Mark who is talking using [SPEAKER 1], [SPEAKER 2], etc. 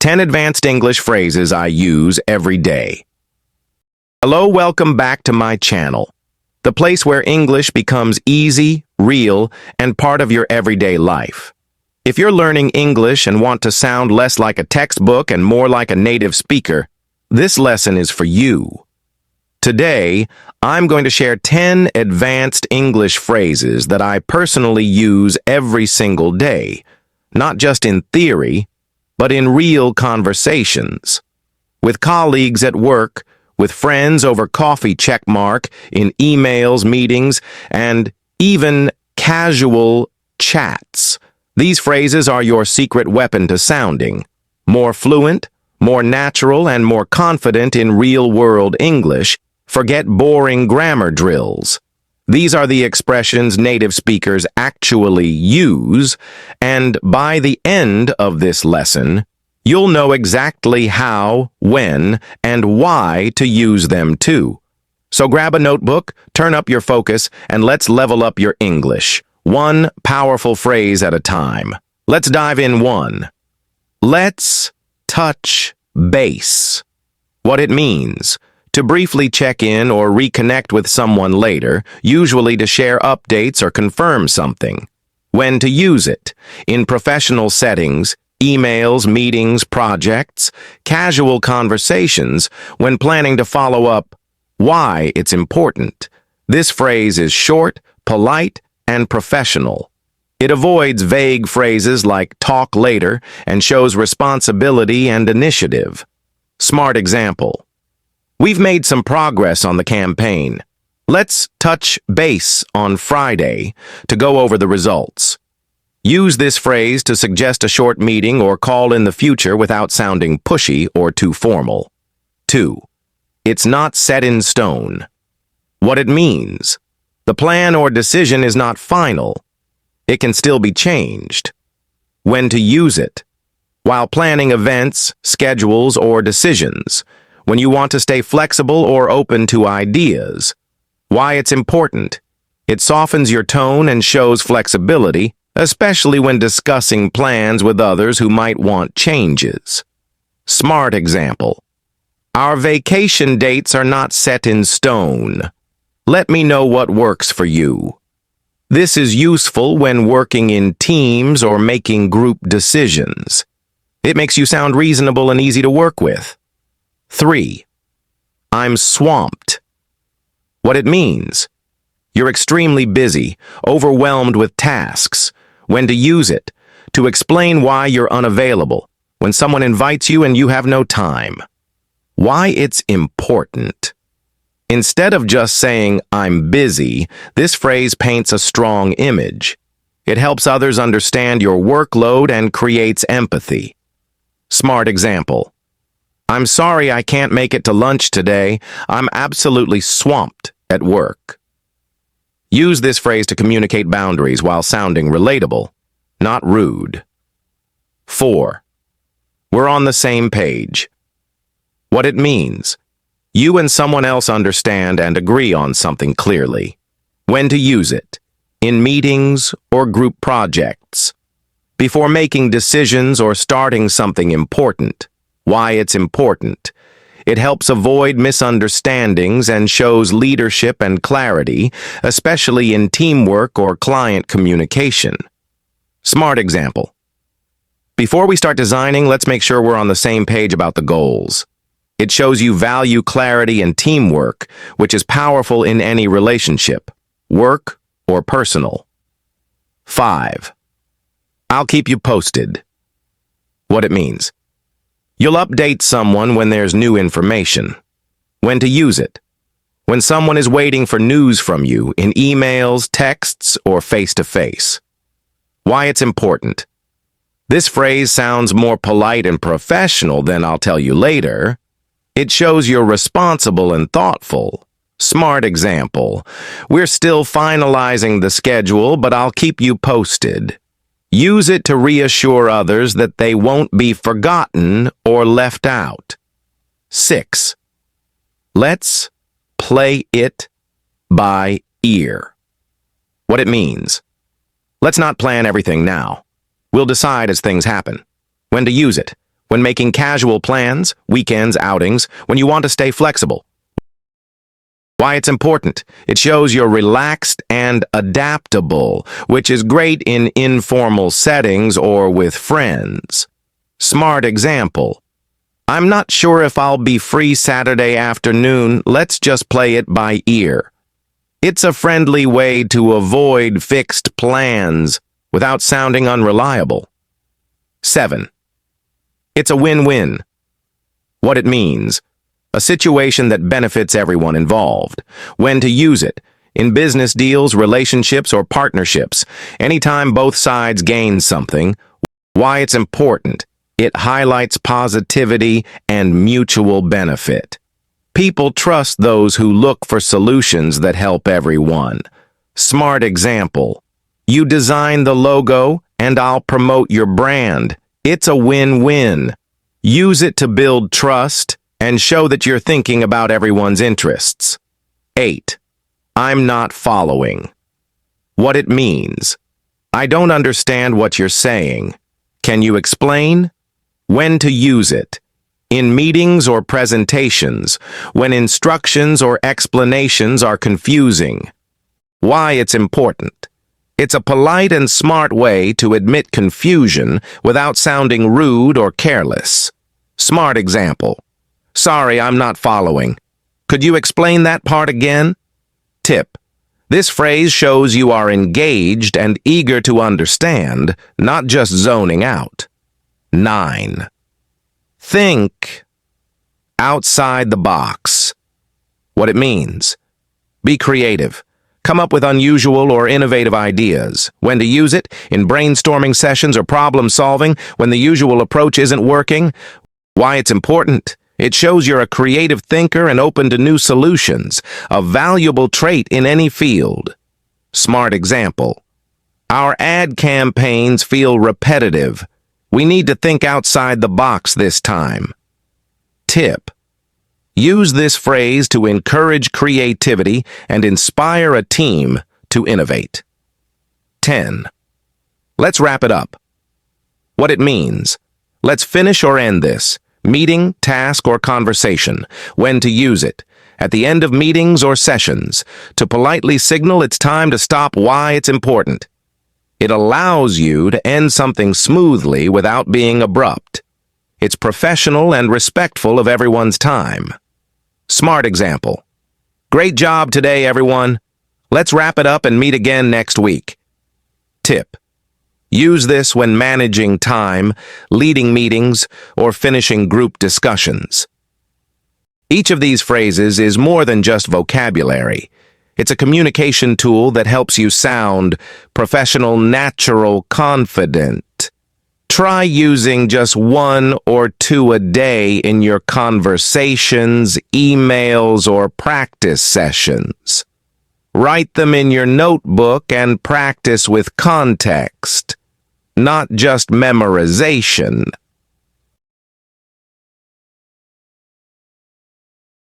[SPEAKER 1] 10 advanced English phrases I use every day. Hello, welcome back to my channel, the place where English becomes easy, real, and part of your everyday life. If you're learning English and want to sound less like a textbook and more like a native speaker, this lesson is for you. Today, I'm going to share 10 advanced English phrases that I personally use every single day, not just in theory, but in real conversations. With colleagues at work, with friends over coffee checkmark, in emails, meetings, and even casual chats. These phrases are your secret weapon to sounding more fluent, more natural, and more confident in real-world English. Forget boring grammar drills. These are the expressions native speakers actually use, and by the end of this lesson, you'll know exactly how, when, and why to use them too. So grab a notebook, turn up your focus, and let's level up your English, one powerful phrase at a time. Let's dive in. 1. Let's touch base. What it means: to briefly check in or reconnect with someone later, usually to share updates or confirm something. When to use it: in professional settings, emails, meetings, projects, casual conversations, when planning to follow up. Why it's important: this phrase is short, polite, and professional. It avoids vague phrases like talk later and shows responsibility and initiative. Smart example: we've made some progress on the campaign. Let's touch base on Friday to go over the results. Use this phrase to suggest a short meeting or call in the future without sounding pushy or too formal. 2. It's not set in stone. What it means: the plan or decision is not final. It can still be changed. When to use it: while planning events, schedules, or decisions. When you want to stay flexible or open to ideas. Why it's important: it softens your tone and shows flexibility, especially when discussing plans with others who might want changes. Smart example: our vacation dates are not set in stone. Let me know what works for you. This is useful when working in teams or making group decisions. It makes you sound reasonable and easy to work with. 3. I'm swamped. What it means: you're extremely busy, overwhelmed with tasks. When to use it: to explain why you're unavailable, when someone invites you and you have no time. Why it's important: instead of just saying, "I'm busy," this phrase paints a strong image. It helps others understand your workload and creates empathy. Smart example: I'm sorry I can't make it to lunch today. I'm absolutely swamped at work. Use this phrase to communicate boundaries while sounding relatable, not rude. 4. We're on the same page. What it means: you and someone else understand and agree on something clearly. When to use it: in meetings or group projects. Before making decisions or starting something important. Why it's important: it helps avoid misunderstandings and shows leadership and clarity, especially in teamwork or client communication. Smart example: before we start designing, let's make sure we're on the same page about the goals. It shows you value clarity and teamwork, which is powerful in any relationship, work or personal. 5. I'll keep you posted. What it means: you'll update someone when there's new information. When to use it: when someone is waiting for news from you in emails, texts, or face-to-face. Why it's important: this phrase sounds more polite and professional than "I'll tell you later." It shows you're responsible and thoughtful. Smart example: we're still finalizing the schedule, but I'll keep you posted. Use it to reassure others that they won't be forgotten or left out. 6. Let's play it by ear. What it means: let's not plan everything now. We'll decide as things happen. When to use it: when making casual plans, weekends, outings, when you want to stay flexible. Why it's important. It shows you're relaxed and adaptable, which is great in informal settings or with friends. Smart example. I'm not sure if I'll be free Saturday afternoon. Let's just play it by ear. It's a friendly way to avoid fixed plans without sounding unreliable. 7. It's a win-win. What it means. A situation that benefits everyone involved. When to use it. In business deals, relationships, or partnerships. Anytime both sides gain something. Why it's important. It highlights positivity and mutual benefit. People trust those who look for solutions that help everyone. Smart example. You design the logo, and I'll promote your brand. It's a win-win. Use it to build trust and show that you're thinking about everyone's interests. 8. I'm not following. What it means. I don't understand what you're saying. Can you explain? When to use it. In meetings or presentations, when instructions or explanations are confusing. Why it's important. It's a polite and smart way to admit confusion without sounding rude or careless. Smart example. Sorry, I'm not following. Could you explain that part again? Tip. This phrase shows you are engaged and eager to understand, not just zoning out. 9. Think outside the box. What it means. Be creative. Come up with unusual or innovative ideas. When to use it, in brainstorming sessions or problem solving, when the usual approach isn't working. Why it's important. It shows you're a creative thinker and open to new solutions, a valuable trait in any field. Smart example. Our ad campaigns feel repetitive. We need to think outside the box this time. Tip. Use this phrase to encourage creativity and inspire a team to innovate. 10. Let's wrap it up. What it means. Let's finish or end this. Meeting, task, or conversation. When to use it. At the end of meetings or sessions. To politely signal it's time to stop. Why it's important. It allows you to end something smoothly without being abrupt. It's professional and respectful of everyone's time. Smart example. Great job today, everyone. Let's wrap it up and meet again next week. Tip. Use this when managing time, leading meetings, or finishing group discussions. Each of these phrases is more than just vocabulary. It's a communication tool that helps you sound professional, natural, confident. Try using just 1 or 2 a day in your conversations, emails, or practice sessions. Write them in your notebook and practice with context, not just memorization.